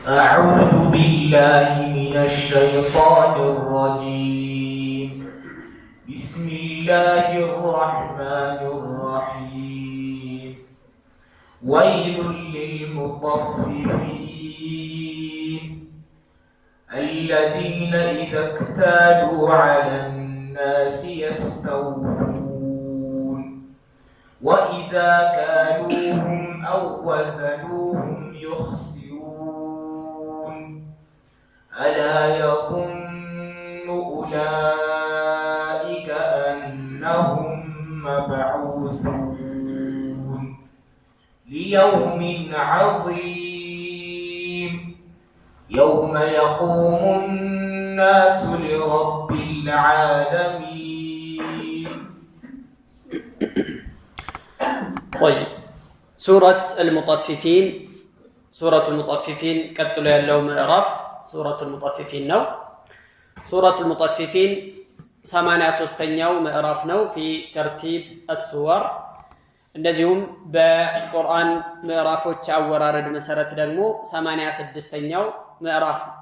أعوذ بالله من الشيطان الرجيم بسم الله الرحمن الرحيم ويل للمطففين الذين إذا اكتالوا على الناس يستوفون وإذا كالوهم أو وزنوهم يخسرون ألا يظن أولئك أنهم مبعوثون ليوم عظيم يوم يقوم الناس لرب العالمين. طيب سورة المطففين ቀጥሎ ያለው ምዕራፍ ሱረቱ المطففين ነው። ሱረቱ المطففين 83ኛው ምዕራፍ ነው في ترتيب السور። እንደዚሁም በቁርአን ምዕራፎች አወራረድ መሰረት ደግሞ 86ኛው ምዕራፍ ነው።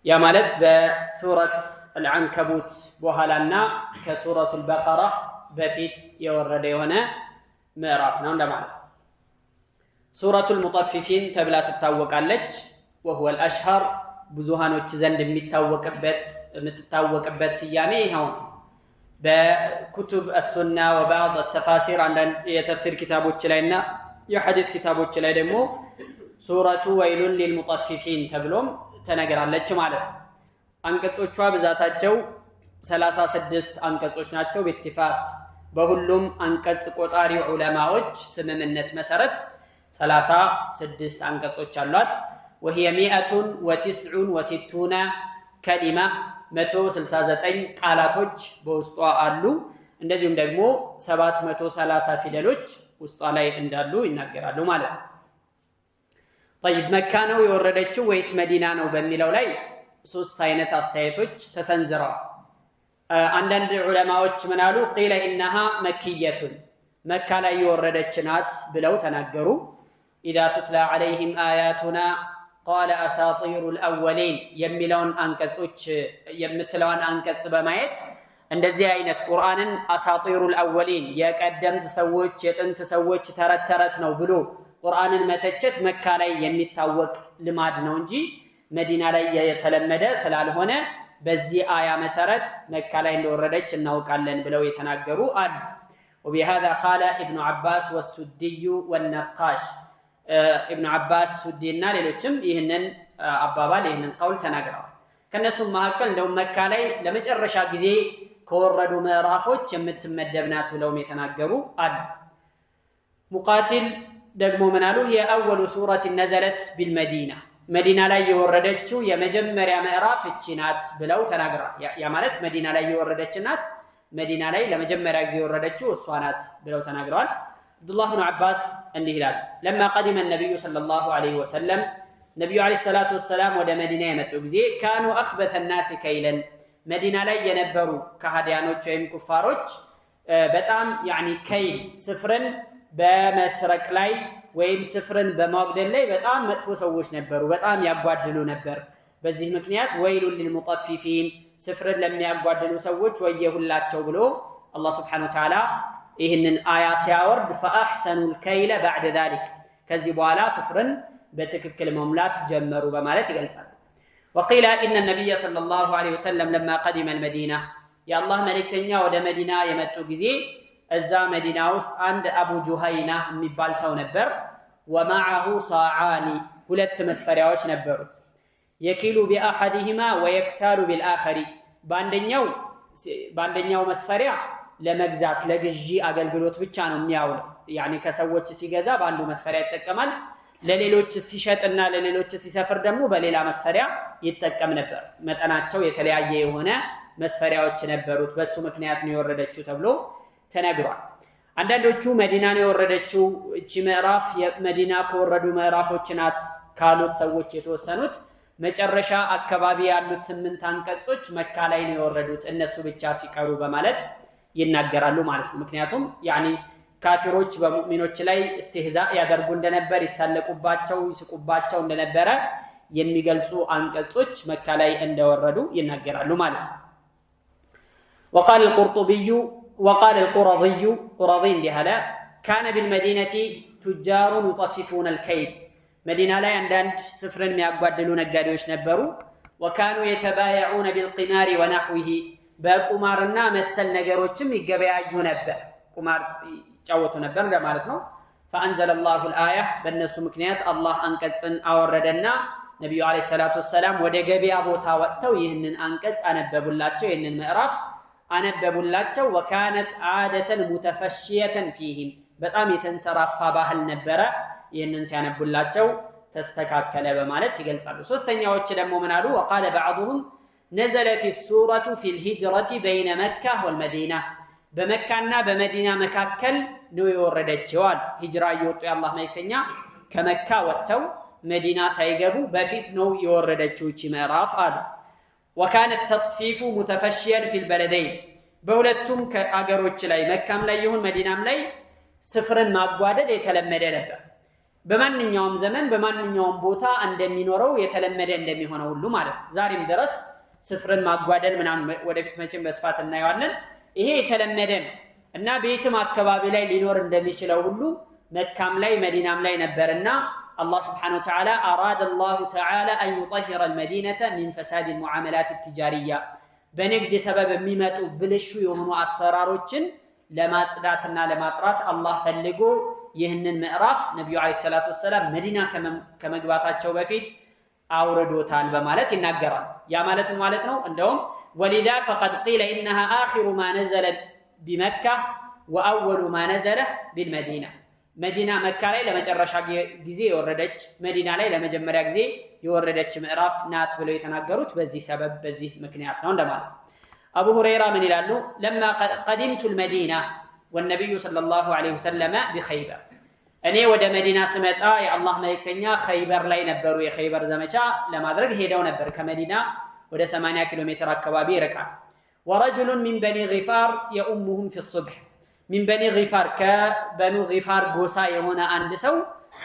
ያ ማለት በሱረት አልعنከቡት በኋላና ከሱረቱ አልበቀራ በፊት የወረደ የሆነ ምዕራፍ ነው እንደማለት ነው። ሱረቱ አልሙጠፊፊን ተብላ ትታወቃለች። وهو الاشهر ብዙሃኖች ዘንድ የምትታወቅበት ስያሜ ይኸው ነው። በኩቱብ አሱና ወባዕድ ተፋሲር አንዳንድ የተፍሲር ኪታቦች ላይና የሐዲስ ኪታቦች ላይ ደግሞ ሱረቱ ወይሉን ሊልሙጠፊፊን ተብሎም ተነግራለች ማለት ነው። አንቀጾቿ ብዛታቸው 36 አንቀጾች ናቸው። በኢትፋቅ በሁሉም አንቀጽ ቆጣሪ ዑለማዎች ስምምነት መሰረት 36 አንቀጾች አሏት። وهي 169 كلمة 169 ቃላቶች በውስጧ አሉ። እንደዚሁም ደግሞ 730 ፊደሎች ውስጧ ላይ እንዳሉ ይናገራሉ ማለት ነው። طيب መካ ነው የወረደችው ወይስ መዲና ነው በሚለው ላይ ሶስት አይነት አስተያየቶች ተሰንዝረዋል። አንዳንድ ዑለማዎች ምን አሉ? قيل انها مكية መካ ላይ የወረደች ናት ብለው ተናገሩ። اذا تتلى عليهم آياتنا قال أساطير الأولين የሚለውን አንቀጾች የምትለውን አንቀጽ በማየት እንደዚህ አይነት ቁርአንን አሳጢሩል አወሊን የቀደምት ሰዎች የጥንት ሰዎች ተረት ነው ብሎ ቁርአንን መተቸት መካ ላይ የሚታወቅ ልማድ ነው እንጂ መዲና ላይ የተለመደ ስላልሆነ በዚህ አያ መሰረት መካ ላይ እንደወረደች እናውቃለን ብለው የተናገሩ አሉ። وبهذا قال ابن عباس والسدي والنقاش ابن عباس ሱዲና ሌሎችም ይህንን አባባል ይህንን ቀውል ተናግረዋል። ከነሱም መካከል እንደው መካ ላይ ለመጨረሻ ጊዜ ከወረዱ ምዕራፎች የምትመደብ ናት ብለውም የተናገሩ አሉ። ሙቃቲል ደግሞ ምን አሉ? هي اول سوره نزلت بالمدينه መዲና ላይ የወረደችው የመጀመሪያ ምዕራፍ እቺ ናት ብለው ተናግረዋል። ያ ማለት መዲና ላይ የወረደች ናት፣ መዲና ላይ ለመጀመሪያ ጊዜ የወረደችው እሷ ናት ብለው ተናግረዋል። አብዱላህ ብን አባስ እንዲህ ይላል لما قدم النبي صلى الله عليه وسلم ነብዩ አለይሂ ሰላቱ ወሰላም ወደ መዲና የመጡ ጊዜ كانوا اخبث الناس كيلا መዲና ላይ የነበሩ ከሃዲያኖች ወይም ኩፋሮች በጣም ከይል ስፍርን በመስረቅ ላይ ወይም ስፍርን በማጉደል ላይ በጣም መጥፎ ሰዎች ነበሩ፣ በጣም ያጓድሉ ነበር። በዚህ ምክንያት ወይሉን ሊልሙጠፊፊን ስፍርን ለሚያጓድሉ ሰዎች ወየሁላቸው ብሎ አላህ Subhanahu Wa Ta'ala ይህንን አያ ሲያወርድ فأحسنوا الكيل بعد ذلك ከዚህ በኋላ ስፍርን በትክክል መሙላት ጀመሩ በማለት ይገልጻል። وقيل إن النبي صلى الله عليه وسلم لما قدم المدينة يا الله መልእክተኛ ወደ መዲና የመጡ ጊዜ እዛ መዲና ውስጥ አንድ አቡ ጁሃይና የሚባል ሰው ነበር። ومعه صاعان ሁለት መስፈሪያዎች ነበሩት። يكيل بأحدهما ويكتال بالآخر በአንደኛው መስፈሪያ ለመግዛት ለግዢ አገልግሎት ብቻ ነው የሚያውለው። ከሰዎች ሲገዛ በአንዱ መስፈሪያ ይጠቀማል፣ ለሌሎች ሲሸጥና ለሌሎች ሲሰፍር ደግሞ በሌላ መስፈሪያ ይጠቀም ነበር። መጠናቸው የተለያየ የሆነ መስፈሪያዎች ነበሩት። በሱ ምክንያት ነው የወረደችው ተብሎ ተነግሯል። አንዳንዶቹ መዲና ነው የወረደችው እቺ ምዕራፍ የመዲና ከወረዱ ምዕራፎች ናት ካሉት ሰዎች የተወሰኑት መጨረሻ አካባቢ ያሉት 8 አንቀጾች መካ ላይ ነው የወረዱት እነሱ ብቻ ሲቀሩ በማለት ይናገራሉ ማለት ነው። ምክንያቱም ካፊሮች በሙእሚኖች ላይ استهزاء ያደርጉ እንደነበር ይሳለቁባቸው ይስቁባቸው እንደነበረ የሚገልጹ አንቀጾች መካ ላይ እንደወረዱ ይናገራሉ ማለት ነው። وقال القرطبي وقال القرظي قرظي እንዲህ كان بالمدينة تجار يطففون الكيل مدينة ላይ አንዳንድ ስፍርን የሚያጓድሉ ነጋዴዎች ነበሩ። وكانوا يتبايعون بالقمار ونحوه በቁማርና መሰል ነገሮችም ይገበያዩ ነበር። ቁማር ጫወቱ ነበር ማለት ነው። فأنزل الله الآية በእነሱ ምክንያት አላህ አንቀጽን አወረደና ነብዩ አለይሂ ሰላቱ ወሰለም ወደ ገበያ ቦታ ወጥተው ይህንን አንቀጽ አነበቡላቸው። ይህንን ምዕራፍ አነበቡላቸው። وكانت عادة متفشية فيهم በጣም የተንሰራፋ ባህል ነበረ። ይህንን ሲያነቡላቸው ተስተካከለ በማለት ይገልጻሉ። ሶስተኛዎች ደግሞ ምን አሉ? وقال بعضهم نزلت السورة في الهجرة بين مكة والمدينة በመካና በመዲና መካከል ነው የወረደችው። ሂጅራ እየወጡ የአላህ መልእክተኛ ከመካ ወጥተው መዲና ሳይገቡ በፊት ነው የወረደችው እቺ ምዕራፍ አሉ። وكان التطفيف متفشيا في البلدين በሁለቱም ከአገሮች ላይ መካም ላይ ይሁን መዲናም ላይ ስፍርን ማጓደድ የተለመደ ነበር። በማንኛውም ዘመን በማንኛውም ቦታ እንደሚኖረው የተለመደ እንደሚሆነው ሁሉ ማለት ነው። ዛሬም ድረስ ስፍርን ማጓደድ ምናምን ወደፊት መቼም በስፋት እናየዋለን። ይሄ የተለመደ ነው እና ቤትም አካባቢ ላይ ሊኖር እንደሚችለው ሁሉ መካም ላይ መዲናም ላይ ነበርና الله سبحانه وتعالى أراد الله تعالى أن يطهر المدينة من فساد المعاملات التجارية بنقد سبب ميمات بلشو يهنو أسراروچن لما صداتنا لما طرات الله فلقو يهنن مئراف نبي عليه الصلاة والسلام مدينة كما قباتاتشو بفيت أوردوتان بمالت ينقران يا مالت مالتنا عندهم ولذا فقد قيل إنها آخر ما نزل بمكة وأول ما نزل بالمدينة መዲና መካ ላይ ለመጨረሻ ጊዜ የወረደች መዲና ላይ ለመጀመሪያ ጊዜ የወረደች ምዕራፍ ናት ብለው የተናገሩት በዚህ ሰበብ በዚህ ምክንያት ነው እንደማለት። አቡ ሁረይራ ምን ይላሉ? لما قدمت المدينة والنبي صلى الله عليه وسلم بخيبر እኔ ወደ መዲና ስመጣ የአላህ መልእክተኛ ኸይበር ላይ ነበሩ። የኸይበር ዘመቻ ለማድረግ ሄደው ነበር። ከመዲና ወደ 80 ኪሎ ሜትር አካባቢ ይርቃል። ورجل من بني غفار يؤمهم في الصبح من بني غفار كبنو غفار ጎሳ የሆነ አንድ ሰው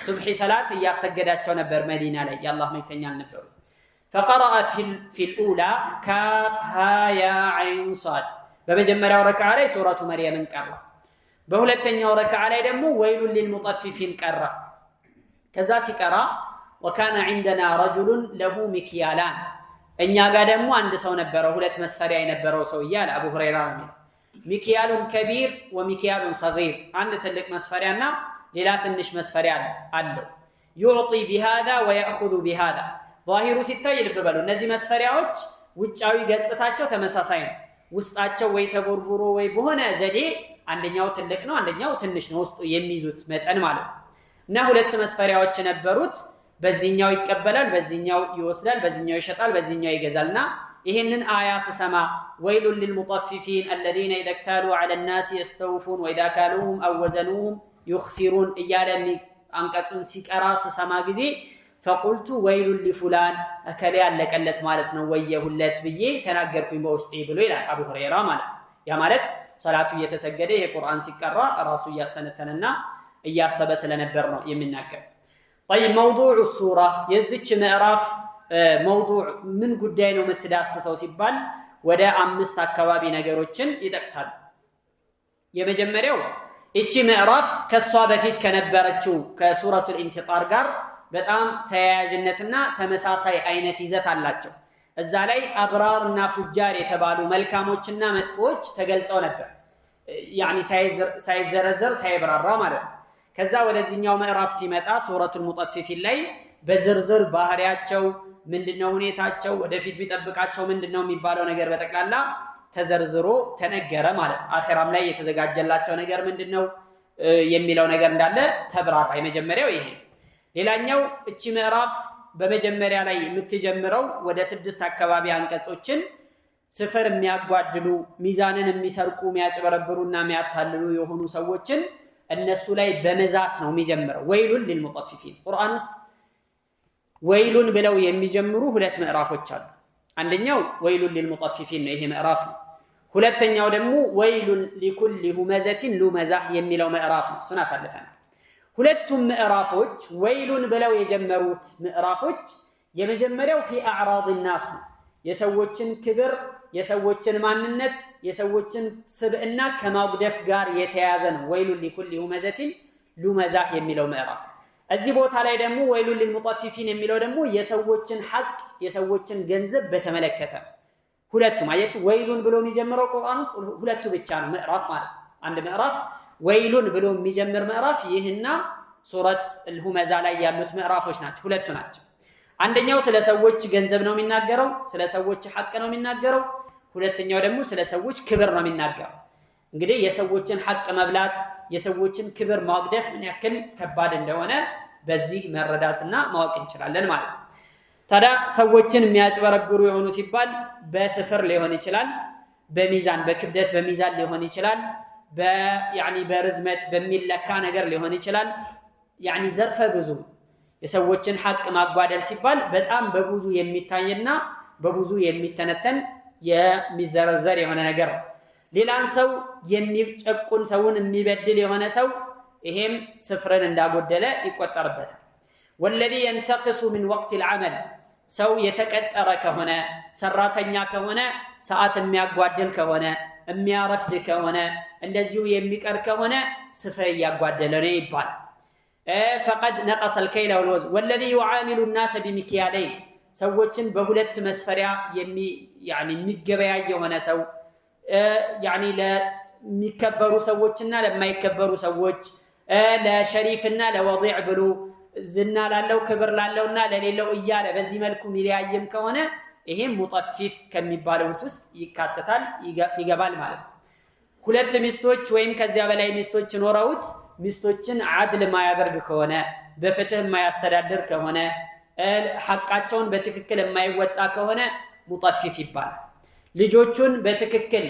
ሱብሂ ሰላት ያሰገዳቸው ነበር መዲና ላይ የአላህ መልእክተኛ ነበሩ። فقرأ في الأولى كاف ها يا عين صاد በመጀመሪያው ረክዓ ላይ ሱረቱ መርየምን ቀራ። በሁለተኛው ረክዓ ላይ ደግሞ ወይሉ للمطففين ቀራ። ከዛ ሲቀራ وكان عندنا رجل له مكيالان እኛ ጋር ደግሞ አንድ ሰው ነበረ ሁለት መስፈሪያ የነበረው ሰው እያለ አቡ ሁረይራ ነው። ሚክያሉን ከቢር ወሚክያሉን ሰጊር አንድ ትልቅ መስፈሪያና ሌላ ትንሽ መስፈሪያ አለው። يعطي بهذا ويأخذ بهذا ظاهሩ ሲታይ ልብ በሉ እነዚህ መስፈሪያዎች ውጫዊ ገጽታቸው ተመሳሳይ ነው። ውስጣቸው ወይ ተቦርቡሮ ወይ በሆነ ዘዴ አንደኛው ትልቅ ነው አንደኛው ትንሽ ነው ውስጡ የሚይዙት መጠን ማለት ነው። እና ሁለት መስፈሪያዎች ነበሩት። በዚህኛው ይቀበላል በዚህኛው ይወስዳል በዚህኛው ይሸጣል በዚህኛው ይገዛልና ይሄንን አያ ስሰማ ወይሉን للمطففين الذين اذا اكتالوا على الناس يستوفون واذا كالوهم او وزنوهم يخسرون እያለ አንቀጹን ሲቀራ ስሰማ ጊዜ فقلت ويل لفلان እከሌ ያለቀለት ማለት ነው ወየሁለት ብዬ ተናገርኩኝ በውስጤ ብሎ ይላል አቡ ሁረይራ ማለት ያ ማለት ሰላቱ እየተሰገደ የቁርአን ሲቀራ ራሱ እያስተነተነና እያሰበ ስለነበር ነው የሚናገር። طيب موضوع السوره የዚች ምዕራፍ موضوع ምን ጉዳይ ነው የምትዳስሰው ሲባል ወደ 5 አካባቢ ነገሮችን ይጠቅሳል። የመጀመሪያው እቺ ምዕራፍ ከሷ በፊት ከነበረችው ከሱረቱል ኢንፊጣር ጋር በጣም ተያያዥነትና ተመሳሳይ አይነት ይዘት አላቸው። እዛ ላይ አብራርና ፉጃር የተባሉ መልካሞችና መጥፎች ተገልጸው ነበር። ያኒ ሳይዘረዘር ሳይብራራ ማለት ነው። ከዛ ወደዚህኛው ምዕራፍ ሲመጣ ሱረቱል ሙጠፊፊን ላይ በዝርዝር ባህሪያቸው ምንድነው ሁኔታቸው ወደፊት ቢጠብቃቸው ምንድነው የሚባለው ነገር በጠቅላላ ተዘርዝሮ ተነገረ ማለት ነው። አኺራም ላይ የተዘጋጀላቸው ነገር ምንድነው የሚለው ነገር እንዳለ ተብራራ። የመጀመሪያው ይሄ። ሌላኛው እቺ ምዕራፍ በመጀመሪያ ላይ የምትጀምረው ወደ 6 አካባቢ አንቀጾችን ስፍር የሚያጓድሉ ሚዛንን የሚሰርቁ የሚያጭበረብሩና የሚያታልሉ የሆኑ ሰዎችን እነሱ ላይ በመዛት ነው የሚጀምረው። ወይሉን للمطففين ቁርአን ውስጥ ወይሉን ብለው የሚጀምሩ 2 ምዕራፎች አሉ። አንደኛው ወይሉን للمطففين ነው ይሄ ምዕራፍ ነው። ሁለተኛው ደግሞ ወይሉን ሊኩሊ ሁመዘቲን ሉመዛህ የሚለው ምዕራፍ ነው። እሱን አሳልፈናል። ሁለቱም ምዕራፎች ወይሉን ብለው የጀመሩት ምዕራፎች የመጀመሪያው ፊ አዕራድ ናስ ነው። የሰዎችን ክብር፣ የሰዎችን ማንነት፣ የሰዎችን ስብዕና ከማጉደፍ ጋር የተያያዘ ነው። ወይሉን ሊኩሊ ሁመዘቲን ሉመዛህ የሚለው ምዕራፍ። እዚህ ቦታ ላይ ደግሞ ወይሉን ሊልሙጠፊፊን የሚለው ደግሞ የሰዎችን ሐቅ፣ የሰዎችን ገንዘብ በተመለከተ ሁለቱም አያችሁ። ወይሉን ብሎ የሚጀምረው ቁርአን ውስጥ ሁለቱ ብቻ ነው ምዕራፍ ማለት አንድ ምዕራፍ ወይሉን ብሎ የሚጀምር ምዕራፍ ይህና ሱረት አልሁመዛ ላይ ያሉት ምዕራፎች ናቸው። ሁለቱ ናቸው። አንደኛው ስለ ሰዎች ገንዘብ ነው የሚናገረው፣ ስለ ሰዎች ሐቅ ነው የሚናገረው። ሁለተኛው ደግሞ ስለ ሰዎች ክብር ነው የሚናገረው። እንግዲህ የሰዎችን ሐቅ መብላት፣ የሰዎችን ክብር ማጉደፍ ምን ያክል ከባድ እንደሆነ በዚህ መረዳትና ማወቅ እንችላለን ማለት ነው። ታዲያ ሰዎችን የሚያጭበረብሩ የሆኑ ሲባል በስፍር ሊሆን ይችላል፣ በሚዛን በክብደት በሚዛን ሊሆን ይችላል፣ በርዝመት በሚለካ ነገር ሊሆን ይችላል። ዘርፈ ብዙ የሰዎችን ሐቅ ማጓደል ሲባል በጣም በብዙ የሚታይና በብዙ የሚተነተን የሚዘረዘር የሆነ ነገር ነው። ሌላን ሰው የሚጨቁን ሰውን የሚበድል የሆነ ሰው ይሄም ስፍርን እንዳጎደለ ይቆጠርበታል። ወለዚ ينتقص من وقت العمل ሰው የተቀጠረ ከሆነ ሰራተኛ ከሆነ ሰዓት የሚያጓደል ከሆነ የሚያረፍድ ከሆነ እንደዚሁ የሚቀር ከሆነ ስፍር እያጓደለ ነው ይባላል። فقد نقص الكيل والوزن والذي يعامل الناس بمكيالين ሰዎችን በሁለት መስፈሪያ የሚገበያይ የሆነ ሰው ለሚከበሩ ሰዎችና ለማይከበሩ ሰዎች ለሸሪፍና ለወዲዕ ብሎ ዝና ላለው ክብር ላለውና ለሌለው እያለ በዚህ መልኩ ሚለያየም ከሆነ ይሄም ሙጠፊፍ ከሚባሉት ውስጥ ይካተታል ይገባል ማለት ነው። ሁለት ሚስቶች ወይም ከዚያ በላይ ሚስቶች ኖረውት ሚስቶችን አድል ማያደርግ ከሆነ በፍትህ ማያስተዳድር ከሆነ ሐቃቸውን በትክክል የማይወጣ ከሆነ ሙጠፊፍ ይባላል። ልጆቹን በትክክል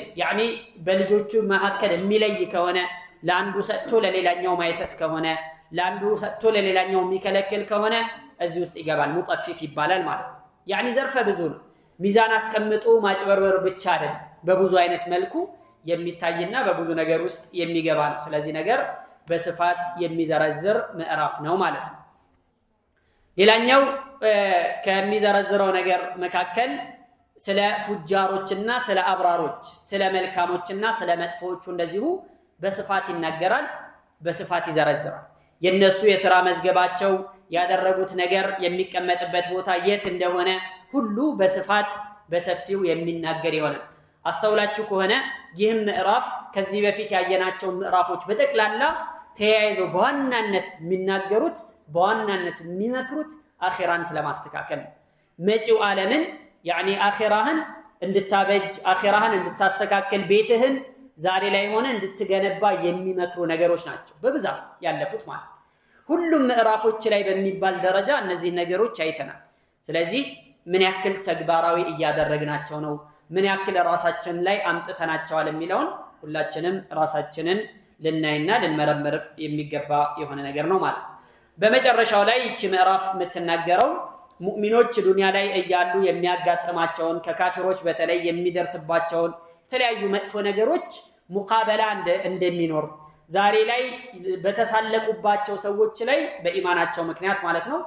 በልጆቹ መካከል የሚለይ ከሆነ ለአንዱ ሰጥቶ ለሌላኛው ማይሰጥ ከሆነ ለአንዱ ሰጥቶ ለሌላኛው የሚከለክል ከሆነ እዚህ ውስጥ ይገባል፣ ሙጠፊፍ ይባላል ማለት ነው። ዘርፈ ብዙ ነው። ሚዛን አስቀምጦ ማጭበርበር ብቻ አይደለም፣ በብዙ አይነት መልኩ የሚታይና በብዙ ነገር ውስጥ የሚገባ ነው። ስለዚህ ነገር በስፋት የሚዘረዝር ምዕራፍ ነው ማለት ነው። ሌላኛው ከሚዘረዝረው ነገር መካከል ስለ ፉጃሮችና ስለ አብራሮች፣ ስለ መልካሞችና ስለ መጥፎዎቹ እንደዚሁ በስፋት ይናገራል፣ በስፋት ይዘረዝራል። የነሱ የሥራ መዝገባቸው ያደረጉት ነገር የሚቀመጥበት ቦታ የት እንደሆነ ሁሉ በስፋት በሰፊው የሚናገር ይሆናል። አስተውላችሁ ከሆነ ይህም ምዕራፍ ከዚህ በፊት ያየናቸው ምዕራፎች በጠቅላላ ተያይዘው በዋናነት የሚናገሩት በዋናነት የሚመክሩት አኺራን ስለማስተካከል ነው። መጪው ዓለምን አኺራህን እንድታበጅ አኺራህን እንድታስተካከል ቤትህን ዛሬ ላይ ሆነ እንድትገነባ የሚመክሩ ነገሮች ናቸው በብዛት ያለፉት ማለት ነው። ሁሉም ምዕራፎች ላይ በሚባል ደረጃ እነዚህ ነገሮች አይተናል። ስለዚህ ምን ያክል ተግባራዊ እያደረግናቸው ነው፣ ምን ያክል ራሳችን ላይ አምጥተናቸዋል የሚለውን ሁላችንም ራሳችንን ልናይና ልንመረምር የሚገባ የሆነ ነገር ነው ማለት ነው። በመጨረሻው ላይ ይቺ ምዕራፍ የምትናገረው ሙእሚኖች ዱንያ ላይ እያሉ የሚያጋጥማቸውን ከካፊሮች በተለይ የሚደርስባቸውን የተለያዩ መጥፎ ነገሮች ሙቃበላ እንደሚኖር ዛሬ ላይ በተሳለቁባቸው ሰዎች ላይ በኢማናቸው ምክንያት ማለት ነው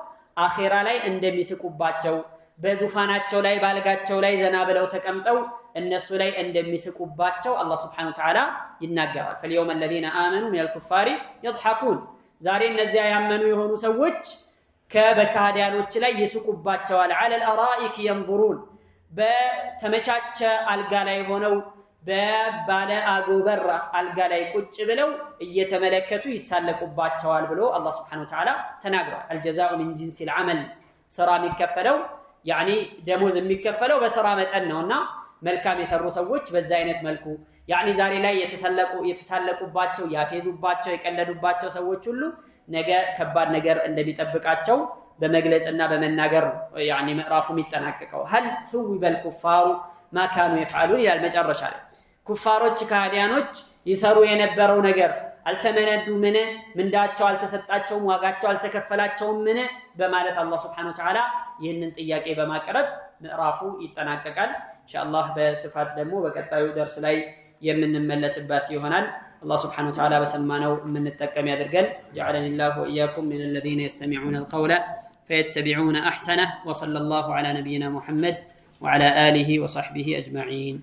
አኺራ ላይ እንደሚስቁባቸው በዙፋናቸው ላይ ባልጋቸው ላይ ዘና ብለው ተቀምጠው እነሱ ላይ እንደሚስቁባቸው አላህ Subhanahu Wa Ta'ala ይናገራል። فاليوم الذين آمنوا من الكفار يضحكون ዛሬ እነዚያ ያመኑ የሆኑ ሰዎች ከበካዲያኖች ላይ ይስቁባቸዋል። على الارائك ينظرون በተመቻቸ አልጋ ላይ ሆነው በባለ አጎበር አልጋ ላይ ቁጭ ብለው እየተመለከቱ ይሳለቁባቸዋል ብሎ አላህ Subhanahu Wa Ta'ala ተናግሯል። الجزاء من جنس العمل ስራ የሚከፈለው ደሞዝ የሚከፈለው በስራ መጠን ነውና መልካም የሰሩ ሰዎች በዛ አይነት መልኩ ዛሬ ላይ የተሳለቁባቸው ያፌዙባቸው የቀለዱባቸው ሰዎች ሁሉ ነገ ከባድ ነገር እንደሚጠብቃቸው በመግለጽና በመናገር ምዕራፉ የሚጠናቀቀው هل ثوب الكفار ما كانوا يفعلون ይላል መጨረሻ ላይ ኩፋሮች ከሃዲያኖች ይሰሩ የነበረው ነገር አልተመነዱ ምን ምንዳቸው አልተሰጣቸውም ዋጋቸው አልተከፈላቸውም ምን በማለት አላህ Subhanahu Wa Ta'ala ይህንን ጥያቄ በማቅረብ ምዕራፉ ይጠናቀቃል። ኢንሻአላህ በስፋት ደግሞ በቀጣዩ ደርስ ላይ የምንመለስበት ይሆናል። الله سبحانه وتعالى بسمانه من التكم يدرجل جعلني الله وإياكم من الذين يستمعون القول فيتبعون أحسنه وصلى الله على نبينا محمد وعلى آله وصحبه أجمعين.